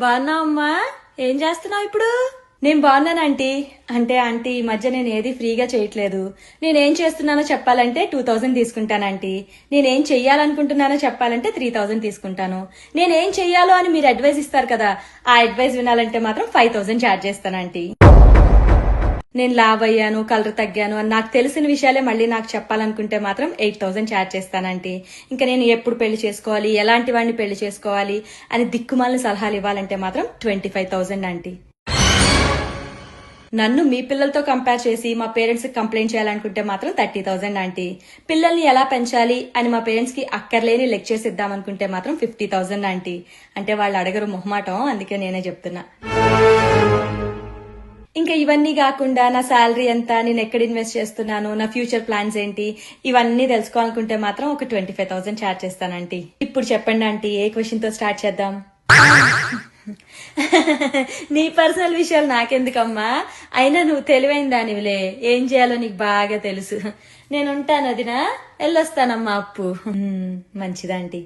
బాగున్నావు అమ్మా? ఏం చేస్తున్నావు ఇప్పుడు? నేను బాగున్నాను ఆంటీ. అంటే ఆంటీ ఈ మధ్య నేను ఏది ఫ్రీగా చేయట్లేదు. నేనేం చేస్తున్నానో చెప్పాలంటే 2000 తీసుకుంటాను ఆంటీ. నేనేం చెయ్యాలనుకుంటున్నానో చెప్పాలంటే 3000 తీసుకుంటాను. నేనేం చెయ్యాలో అని మీరు అడ్వైస్ ఇస్తారు కదా, ఆ అడ్వైస్ వినాలంటే మాత్రం 5000 ఛార్జ్ చేస్తాను ఆంటీ. నేను లావ్ అయ్యాను, కలర్ తగ్గాను అని నాకు తెలిసిన విషయాలే మళ్ళీ నాకు చెప్పాలనుకుంటే మాత్రం 8000 ఛార్జ్ చేస్తానంటీ. ఇంకా నేను ఎప్పుడు పెళ్లి చేసుకోవాలి, ఎలాంటి వాడిని పెళ్లి చేసుకోవాలి అని దిక్కుమాలిన సలహాలు ఇవ్వాలంటే మాత్రం 25,000 ఆంటీ. నన్ను మీ పిల్లలతో కంపేర్ చేసి మా పేరెంట్స్ కి కంప్లైంట్ చేయాలనుకుంటే మాత్రం 30,000 ఆంటీ. పిల్లల్ని ఎలా పెంచాలి అని మా పేరెంట్స్ కి అక్కర్లేని లెక్చర్స్ ఇద్దామనుకుంటే మాత్రం 50,000 ఆంటీ. అంటే వాళ్ళు అడగరు, మొహమాటం, అందుకే నేనే చెప్తున్నా. ఇంకా ఇవన్నీ కాకుండా నా శాలరీ ఎంత, నేను ఎక్కడ ఇన్వెస్ట్ చేస్తున్నాను, నా ఫ్యూచర్ ప్లాన్స్ ఏంటి, ఇవన్నీ తెలుసుకోవాలనుకుంటే మాత్రం ఒక 25,000 ఛార్జ్ చేస్తానంటీ. ఇప్పుడు చెప్పండి ఆంటీ, ఏ క్వశ్చన్ తో స్టార్ట్ చేద్దాం? నీ పర్సనల్ విషయాలు నాకెందుకమ్మా? అయినా నువ్వు తెలివైన దానివిలే, ఏం చేయాలో నీకు బాగా తెలుసు. నేను ఉంటాను వదినా, వెళ్ళొస్తానమ్మా. అప్పు మంచిదంటీ.